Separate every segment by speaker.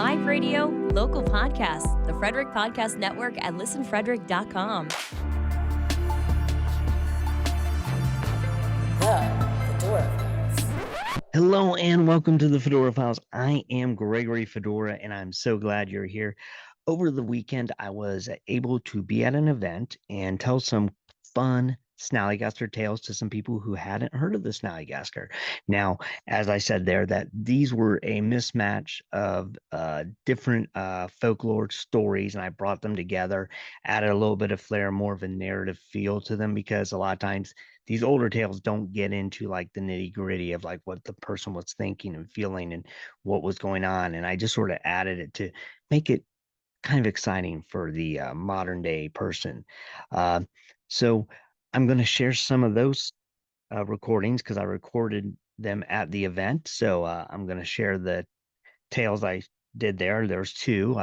Speaker 1: live radio, local podcasts, the Frederick Podcast Network at listenfrederick.com.
Speaker 2: The Fedora Files.
Speaker 3: Hello and welcome to the Fedora Files. I am Gregory Fedora and I'm so glad you're here. Over the weekend, I was able to be at an event and tell some fun Snallygaster tales to some people who hadn't heard of the Snallygaster. Now, as I said there, that these were a mismatch of different folklore stories, and I brought them together, added a little bit of flair, more of a narrative feel to them, because a lot of times these older tales don't get into like the nitty gritty of like what the person was thinking and feeling and what was going on. And I just sort of added it to make it kind of exciting for the modern day person. So I'm going to share some of those recordings because I recorded them at the event. So I'm going to share the tales I did there. There's two.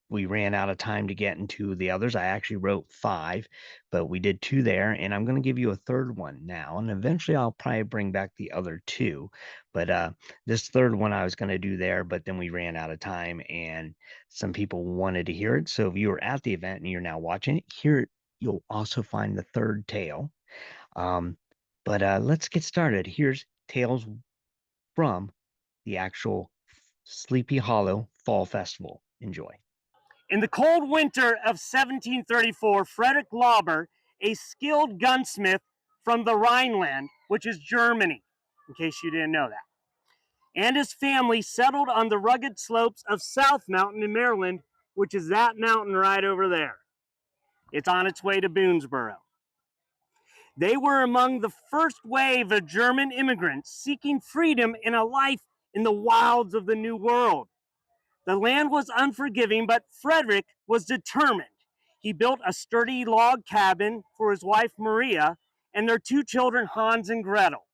Speaker 3: We ran out of time to get into the others. I actually wrote 5, but we did 2 there, and I'm going to give you a third one now, and eventually I'll probably bring back the other 2. But this third one I was going to do there, but then we ran out of time, and some people wanted to hear it. So if you were at the event and you're now watching it, here you'll also find the third tale. But let's get started. Here's tales from the actual Sleepy Hollow Fall Festival. Enjoy.
Speaker 4: In the cold winter of 1734, Frederick Lauber, a skilled gunsmith from the Rhineland, which is Germany, in case you didn't know that, and his family settled on the rugged slopes of South Mountain in Maryland, which is that mountain right over there. It's on its way to Boonesboro. They were among the first wave of German immigrants seeking freedom in a life in the wilds of the New World. The land was unforgiving, but Frederick was determined. He built a sturdy log cabin for his wife Maria and their 2 children, Hans and Gretel,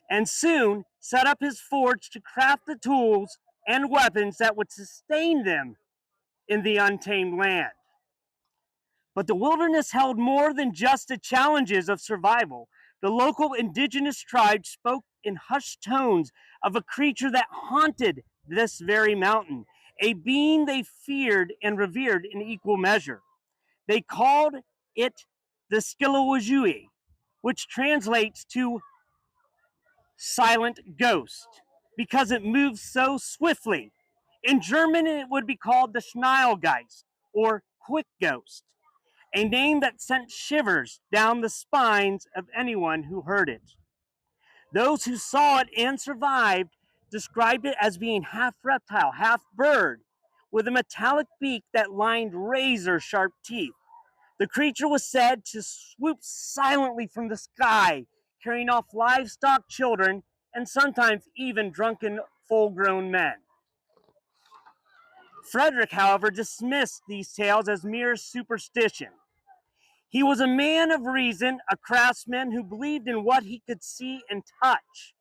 Speaker 4: and soon set up his forge to craft the tools and weapons that would sustain them in the untamed land. But the wilderness held more than just the challenges of survival. The local indigenous tribes spoke in hushed tones of a creature that haunted this very mountain, a being they feared and revered in equal measure. They called it the Skilawajui, which translates to silent ghost, because it moves so swiftly. In German, it would be called the Snallygaster, or quick ghost, a name that sent shivers down the spines of anyone who heard it. Those who saw it and survived described it as being half reptile, half bird, with a metallic beak that lined razor-sharp teeth. The creature was said to swoop silently from the sky, carrying off livestock, children, and sometimes even drunken, full-grown men. Frederick, however, dismissed these tales as mere superstition. He was a man of reason, a craftsman who believed in what he could see and touch.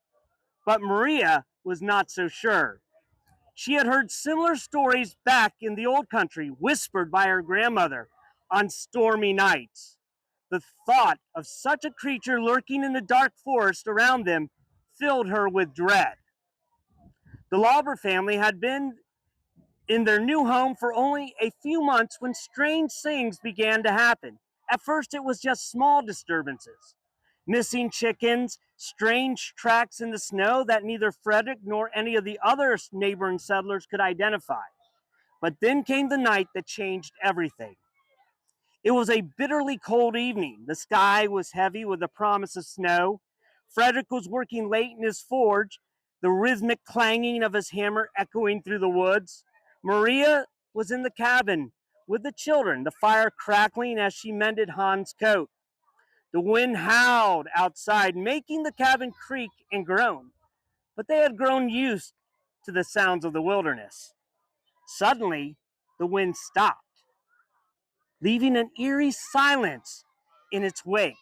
Speaker 4: But Maria was not so sure. She had heard similar stories back in the old country, whispered by her grandmother on stormy nights. The thought of such a creature lurking in the dark forest around them filled her with dread. The Lauber family had been in their new home for only a few months when strange things began to happen. At first, it was just small disturbances. Missing chickens, strange tracks in the snow that neither Frederick nor any of the other neighboring settlers could identify. But then came the night that changed everything. It was a bitterly cold evening. The sky was heavy with the promise of snow. Frederick was working late in his forge, the rhythmic clanging of his hammer echoing through the woods. Maria was in the cabin with the children, the fire crackling as she mended Hans' coat. The wind howled outside, making the cabin creak and groan, but they had grown used to the sounds of the wilderness. Suddenly, the wind stopped, leaving an eerie silence in its wake.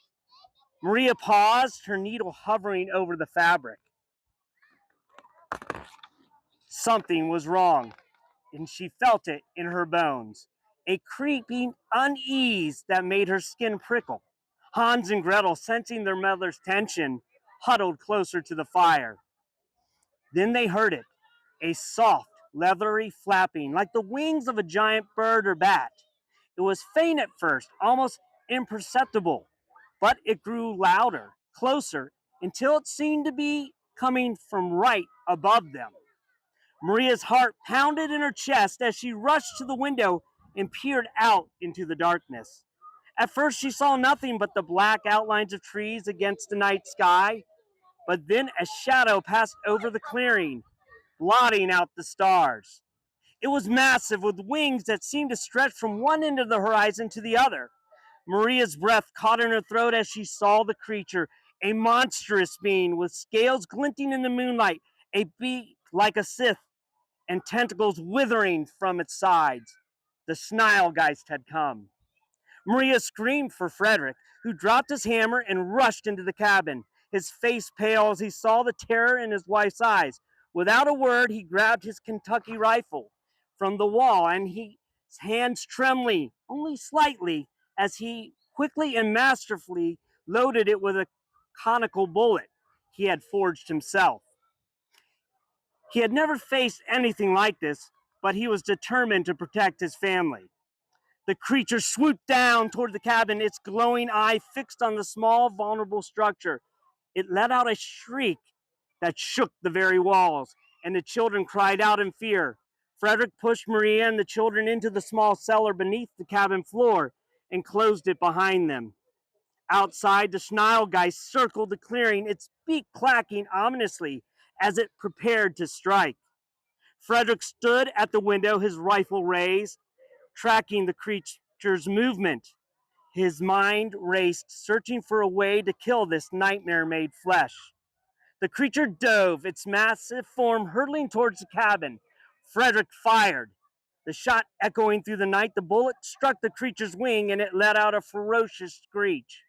Speaker 4: Maria paused, her needle hovering over the fabric. Something was wrong, and she felt it in her bones, a creeping unease that made her skin prickle. Hans and Gretel, sensing their mother's tension, huddled closer to the fire. Then they heard it, a soft, leathery flapping, like the wings of a giant bird or bat. It was faint at first, almost imperceptible, but it grew louder, closer, until it seemed to be coming from right above them. Maria's heart pounded in her chest as she rushed to the window and peered out into the darkness. At first, she saw nothing but the black outlines of trees against the night sky, but then a shadow passed over the clearing, blotting out the stars. It was massive, with wings that seemed to stretch from one end of the horizon to the other. Maria's breath caught in her throat as she saw the creature, a monstrous being with scales glinting in the moonlight, a beak like a scythe, and tentacles withering from its sides. The Snallygaster had come. Maria screamed for Frederick, who dropped his hammer and rushed into the cabin, his face pale as he saw the terror in his wife's eyes. Without a word, he grabbed his Kentucky rifle from the wall, and his hands trembling only slightly as he quickly and masterfully loaded it with a conical bullet he had forged himself. He had never faced anything like this, but he was determined to protect his family. The creature swooped down toward the cabin, its glowing eye fixed on the small, vulnerable structure. It let out a shriek that shook the very walls, and the children cried out in fear. Frederick pushed Maria and the children into the small cellar beneath the cabin floor and closed it behind them. Outside, the Snallygaster circled the clearing, its beak clacking ominously as it prepared to strike. Frederick stood at the window, his rifle raised, tracking the creature's movement. His mind raced, searching for a way to kill this nightmare-made flesh. The creature dove, its massive form hurtling towards the cabin. Frederick fired. The shot echoing through the night, the bullet struck the creature's wing and it let out a ferocious screech.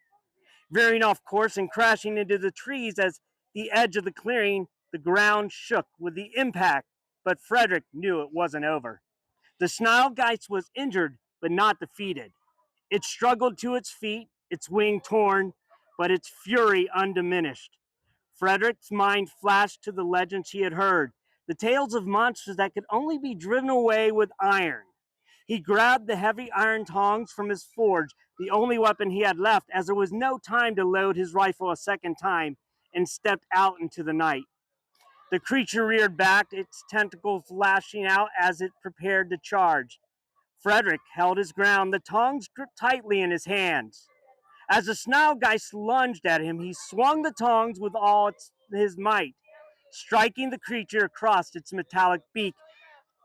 Speaker 4: Veering off course and crashing into the trees as the edge of the clearing, the ground shook with the impact, but Frederick knew it wasn't over. The Snallygaster was injured, but not defeated. It struggled to its feet, its wing torn, but its fury undiminished. Frederick's mind flashed to the legends he had heard, the tales of monsters that could only be driven away with iron. He grabbed the heavy iron tongs from his forge, the only weapon he had left, as there was no time to load his rifle a second time, and stepped out into the night. The creature reared back, its tentacles lashing out as it prepared to charge. Frederick held his ground, the tongs gripped tightly in his hands. As the Snallygaster lunged at him, he swung the tongs with all his might, striking the creature across its metallic beak.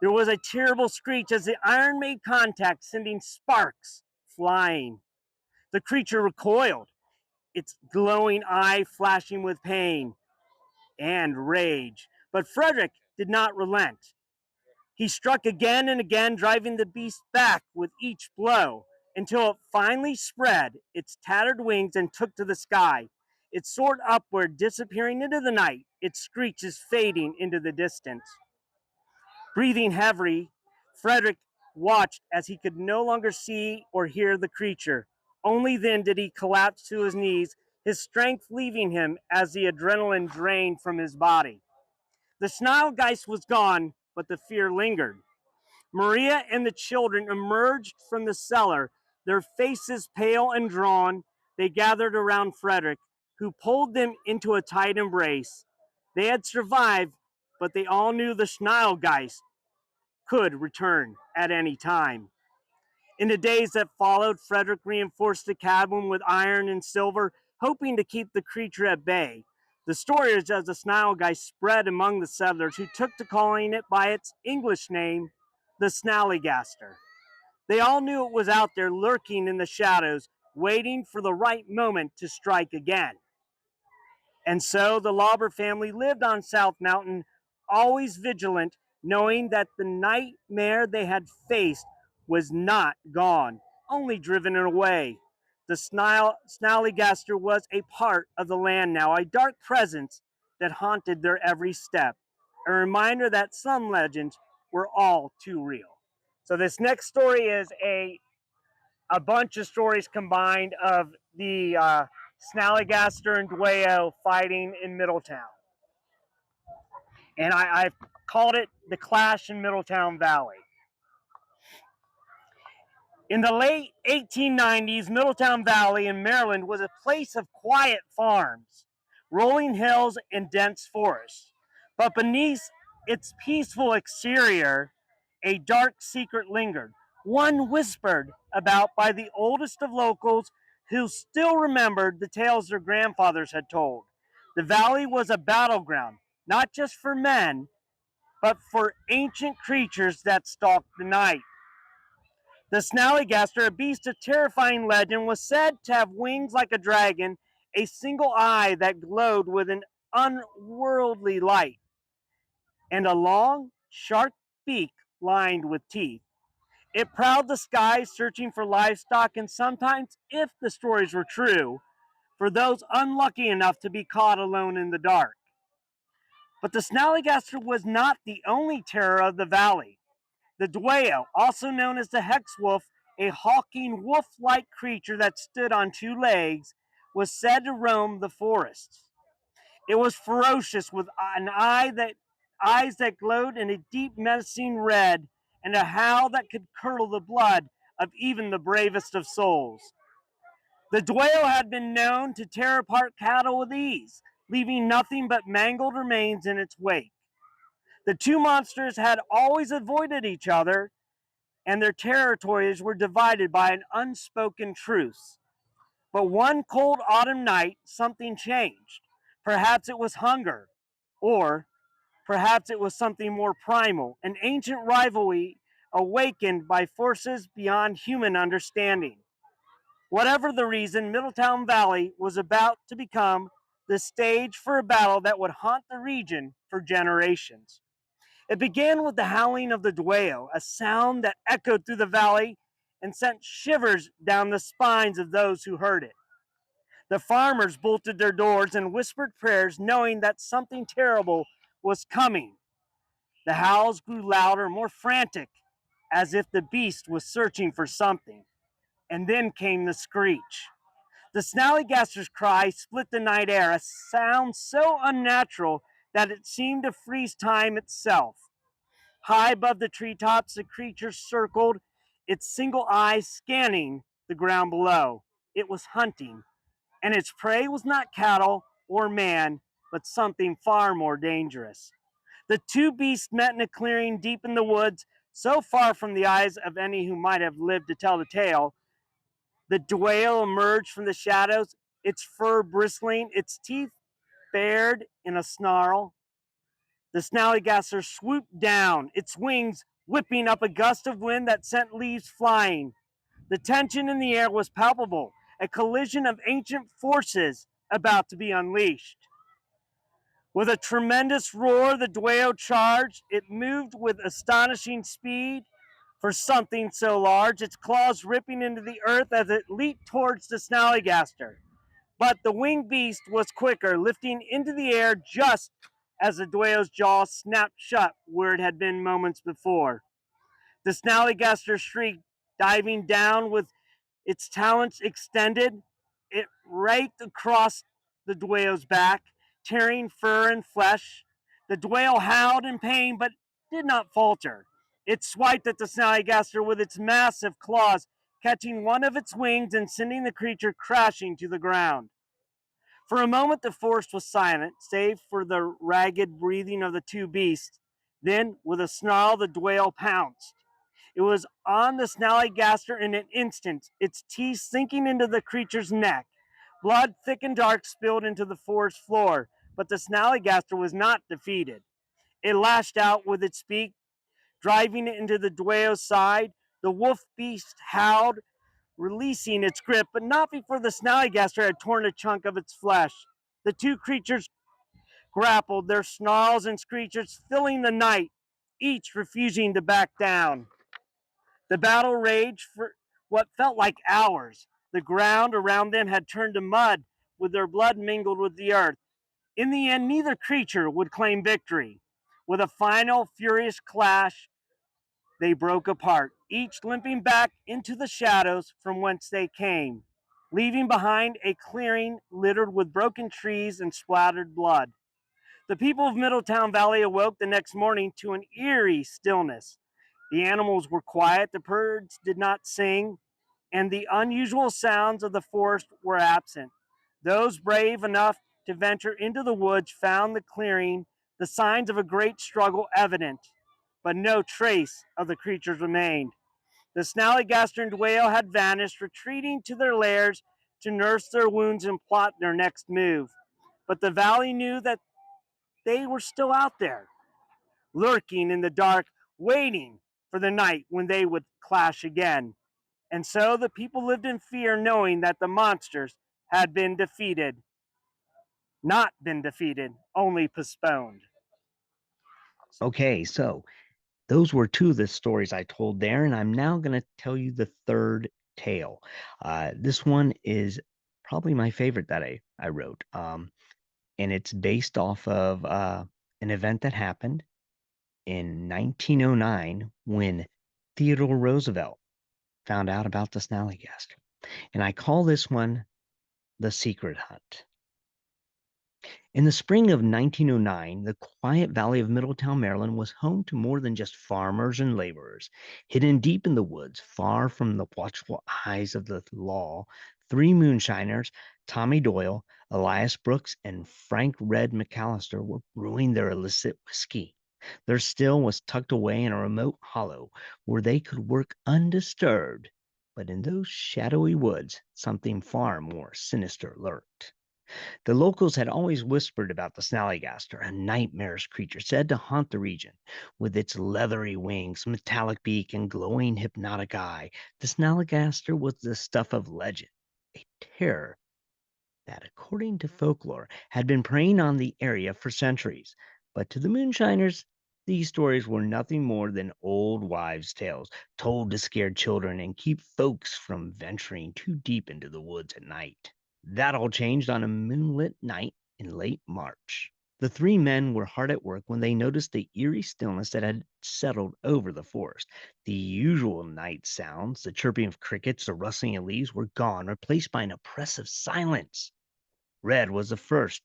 Speaker 4: There was a terrible screech as the iron made contact, sending sparks flying. The creature recoiled, its glowing eye flashing with pain and rage. But Frederick did not relent. He struck again and again, driving the beast back with each blow until it finally spread its tattered wings and took to the sky. It soared upward, disappearing into the night, its screeches fading into the distance. Breathing heavily, Frederick watched as he could no longer see or hear the creature. Only then did he collapse to his knees, his strength leaving him as the adrenaline drained from his body. The Snallygaster was gone, but the fear lingered. Maria and the children emerged from the cellar, their faces pale and drawn. They gathered around Frederick, who pulled them into a tight embrace. They had survived, but they all knew the Snallygaster could return at any time. In the days that followed, Frederick reinforced the cabin with iron and silver, hoping to keep the creature at bay. The stories of the Snallygaster spread among the settlers, who took to calling it by its English name, the Snallygaster. They all knew it was out there lurking in the shadows, waiting for the right moment to strike again. And so the Lauber family lived on South Mountain, always vigilant, knowing that the nightmare they had faced was not gone, only driven away. The Snallygaster was a part of the land now, a dark presence that haunted their every step, a reminder that some legends were all too real. So this next story is a bunch of stories combined of the Snallygaster and Dwayyo fighting in Middletown. And I've called it the Clash in Middletown Valley. In the late 1890s, Middletown Valley in Maryland was a place of quiet farms, rolling hills, and dense forests. But beneath its peaceful exterior, a dark secret lingered, one whispered about by the oldest of locals who still remembered the tales their grandfathers had told. The valley was a battleground, not just for men, but for ancient creatures that stalked the night. The Snallygaster, a beast of terrifying legend, was said to have wings like a dragon, a single eye that glowed with an unworldly light, and a long, sharp beak lined with teeth. It prowled the skies searching for livestock, and sometimes, if the stories were true, for those unlucky enough to be caught alone in the dark. But the Snallygaster was not the only terror of the valley. The Dwayyo, also known as the hex wolf, a hawking wolf-like creature that stood on two legs, was said to roam the forests. It was ferocious, with eyes that glowed in a deep menacing red, and a howl that could curdle the blood of even the bravest of souls. The Dwayyo had been known to tear apart cattle with ease, leaving nothing but mangled remains in its wake. The two monsters had always avoided each other, and their territories were divided by an unspoken truce. But one cold autumn night, something changed. Perhaps it was hunger, or perhaps it was something more primal, an ancient rivalry awakened by forces beyond human understanding. Whatever the reason, Middletown Valley was about to become the stage for a battle that would haunt the region for generations. It began with the howling of the Dwayyo, a sound that echoed through the valley and sent shivers down the spines of those who heard it. The farmers bolted their doors and whispered prayers, knowing that something terrible was coming. The howls grew louder, more frantic, as if the beast was searching for something. And then came the screech. The Snallygaster's cry split the night air, a sound so unnatural that it seemed to freeze time itself. High above the treetops, the creature circled, its single eye scanning the ground below. It was hunting, and its prey was not cattle or man, but something far more dangerous. The two beasts met in a clearing deep in the woods, so far from the eyes of any who might have lived to tell the tale. The Dwayyo emerged from the shadows, its fur bristling, its teeth bared in a snarl. The Snallygaster swooped down, its wings whipping up a gust of wind that sent leaves flying. The tension in the air was palpable, a collision of ancient forces about to be unleashed. With a tremendous roar, the Dwayyo charged. It moved with astonishing speed for something so large, its claws ripping into the earth as it leaped towards the Snallygaster. But the winged beast was quicker, lifting into the air just as the Dwayyo's jaw snapped shut where it had been moments before. The Snallygaster shrieked, diving down with its talons extended. It raked across the Dwayyo's back, tearing fur and flesh. The Dwayyo howled in pain, but did not falter. It swiped at the Snallygaster with its massive claws, catching one of its wings and sending the creature crashing to the ground. For a moment, the forest was silent, save for the ragged breathing of the two beasts. Then, with a snarl, the Dwayyo pounced. It was on the Snallygaster in an instant, its teeth sinking into the creature's neck. Blood, thick and dark, spilled into the forest floor, but the Snallygaster was not defeated. It lashed out with its beak, driving it into the Dwayyo's side. The wolf beast howled, releasing its grip, but not before the Snallygaster had torn a chunk of its flesh. The two creatures grappled, their snarls and screeches filling the night, each refusing to back down. The battle raged for what felt like hours. The ground around them had turned to mud, with their blood mingled with the earth. In the end, neither creature would claim victory. With a final, furious clash, they broke apart, each limping back into the shadows from whence they came, leaving behind a clearing littered with broken trees and splattered blood. The people of Middletown Valley awoke the next morning to an eerie stillness. The animals were quiet, the birds did not sing, and the unusual sounds of the forest were absent. Those brave enough to venture into the woods found the clearing, the signs of a great struggle evident, but no trace of the creatures remained. The Snallygaster and whale had vanished, retreating to their lairs to nurse their wounds and plot their next move. But the valley knew that they were still out there, lurking in the dark, waiting for the night when they would clash again. And so the people lived in fear, knowing that the monsters had been defeated. Not been defeated, only postponed.
Speaker 3: Okay, so those were two of the stories I told there, and I'm now going to tell you the third tale. This one is probably my favorite that I wrote, and it's based off of an event that happened in 1909 when Theodore Roosevelt found out about the Snallygaster. And I call this one The Secret Hunt. In the spring of 1909, the quiet valley of Middletown, Maryland was home to more than just farmers and laborers. Hidden deep in the woods, far from the watchful eyes of the law, three moonshiners, Tommy Doyle, Elias Brooks, and Frank Red McAllister, were brewing their illicit whiskey. Their still was tucked away in a remote hollow where they could work undisturbed. But in those shadowy woods, something far more sinister lurked. The locals had always whispered about the Snallygaster, a nightmarish creature said to haunt the region. With its leathery wings, metallic beak, and glowing hypnotic eye, the Snallygaster was the stuff of legend, a terror that, according to folklore, had been preying on the area for centuries. But to the moonshiners, these stories were nothing more than old wives' tales told to scare children and keep folks from venturing too deep into the woods at night. That all changed on a moonlit night in late March. The three men were hard at work when they noticed the eerie stillness that had settled over the forest. The usual night sounds, the chirping of crickets, the rustling of leaves, were gone, replaced by an oppressive silence. Red was the first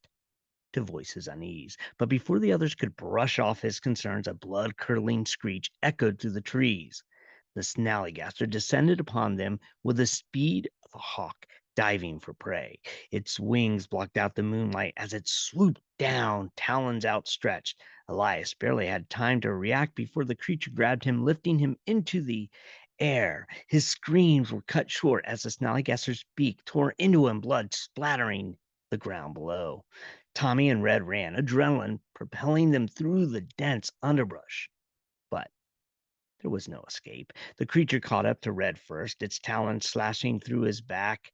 Speaker 3: to voice his unease, but before the others could brush off his concerns, a blood-curdling screech echoed through the trees. The Snallygaster descended upon them with the speed of a hawk diving for prey. Its wings blocked out the moonlight as it swooped down, talons outstretched. Elias barely had time to react before the creature grabbed him, lifting him into the air. His screams were cut short as the Snallygaster's beak tore into him, blood splattering the ground below. Tommy and Red ran, adrenaline propelling them through the dense underbrush. But there was no escape. The creature caught up to Red first, its talons slashing through his back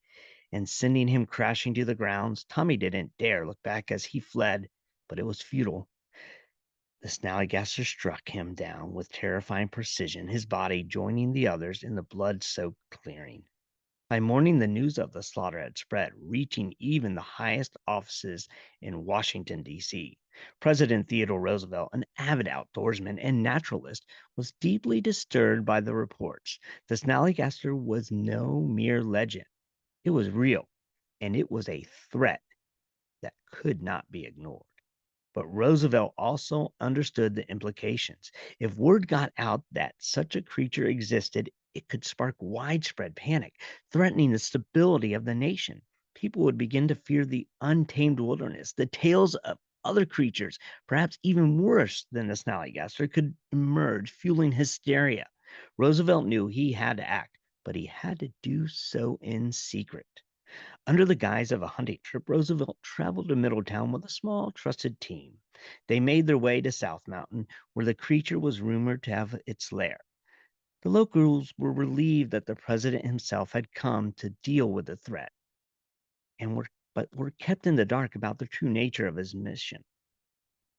Speaker 3: and sending him crashing to the ground. Tommy didn't dare look back as he fled, but it was futile. The Snallygaster struck him down with terrifying precision, his body joining the others in the blood-soaked clearing. By morning, the news of the slaughter had spread, reaching even the highest offices in Washington, D.C. President Theodore Roosevelt, an avid outdoorsman and naturalist, was deeply disturbed by the reports. The Snallygaster was no mere legend. It was real, and it was a threat that could not be ignored. But Roosevelt also understood the implications. If word got out that such a creature existed, it could spark widespread panic, threatening the stability of the nation. People would begin to fear the untamed wilderness. The tales of other creatures, perhaps even worse than the Snallygaster, could emerge, fueling hysteria. Roosevelt knew he had to act, but he had to do so in secret. Under the guise of a hunting trip, Roosevelt traveled to Middletown with a small, trusted team. They made their way to South Mountain, where the creature was rumored to have its lair. The locals were relieved that the president himself had come to deal with the threat, but were kept in the dark about the true nature of his mission.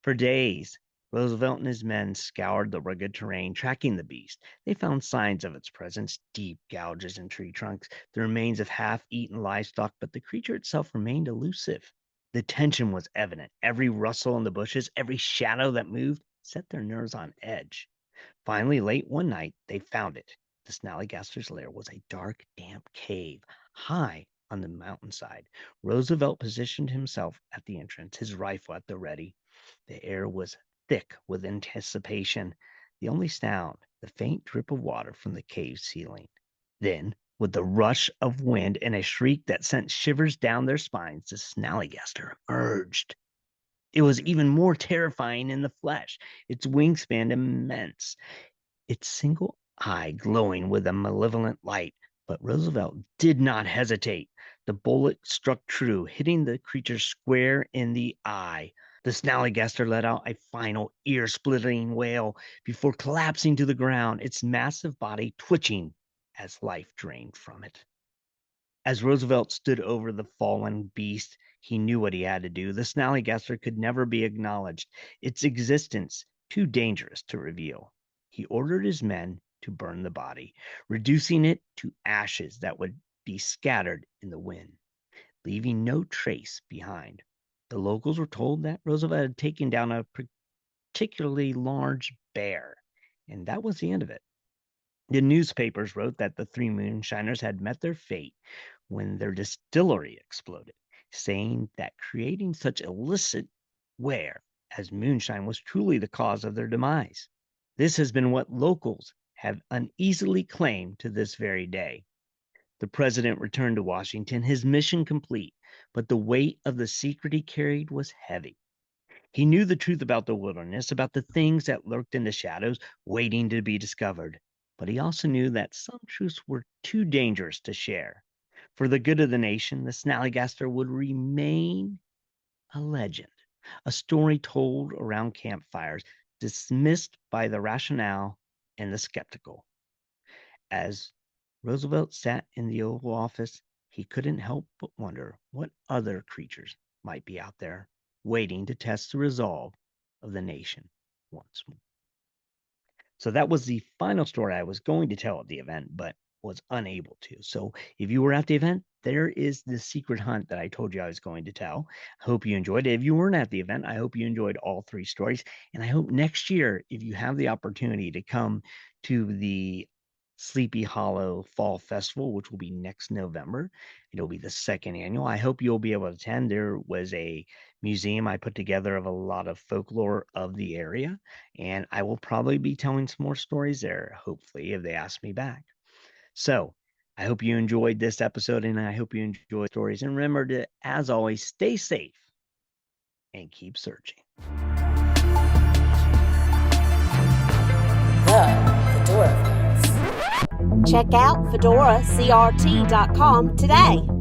Speaker 3: For days, Roosevelt and his men scoured the rugged terrain, tracking the beast. They found signs of its presence, deep gouges in tree trunks, the remains of half-eaten livestock, but the creature itself remained elusive. The tension was evident. Every rustle in the bushes, every shadow that moved, set their nerves on edge. Finally, late one night, they found it. The Snallygaster's lair was a dark, damp cave, high on the mountainside. Roosevelt positioned himself at the entrance, his rifle at the ready. The air was thick with anticipation. The only sound, the faint drip of water from the cave ceiling. Then, with the rush of wind and a shriek that sent shivers down their spines, the Snallygaster emerged. It was even more terrifying in the flesh, its wingspan immense, its single eye glowing with a malevolent light. But Roosevelt did not hesitate. The bullet struck true, hitting the creature square in the eye. The Snallygaster let out a final ear-splitting wail before collapsing to the ground, its massive body twitching as life drained from it. As Roosevelt stood over the fallen beast, he knew what he had to do. The Snallygaster could never be acknowledged, its existence too dangerous to reveal. He ordered his men to burn the body, reducing it to ashes that would be scattered in the wind, leaving no trace behind. The locals were told that Roosevelt had taken down a particularly large bear, and that was the end of it. The newspapers wrote that the three moonshiners had met their fate when their distillery exploded, saying that creating such illicit ware as moonshine was truly the cause of their demise. This has been what locals have uneasily claimed to this very day. The president returned to Washington, his mission complete, but the weight of the secret he carried was heavy. He knew the truth about the wilderness, about the things that lurked in the shadows, waiting to be discovered. But he also knew that some truths were too dangerous to share. For the good of the nation, the Snallygaster would remain a legend, a story told around campfires, dismissed by the rational and the skeptical. As Roosevelt sat in the Oval Office, he couldn't help but wonder what other creatures might be out there, waiting to test the resolve of the nation once more. So that was the final story I was going to tell at the event, but was unable to. So if you were at the event, there is the secret hunt that I told you I was going to tell. I hope you enjoyed it. If you weren't at the event, I hope you enjoyed all three stories. And I hope next year, if you have the opportunity to come to the Sleepy Hollow Fall Festival, which will be next November, it'll be the second annual. I hope you'll be able to attend. There was a museum I put together of a lot of folklore of the area, and I will probably be telling some more stories there, hopefully, if they ask me back. So I hope you enjoyed this episode, and I hope you enjoy stories. And remember to, as always, stay safe and keep searching.
Speaker 2: The Fedora Files.
Speaker 5: Check out fedoracrt.com today.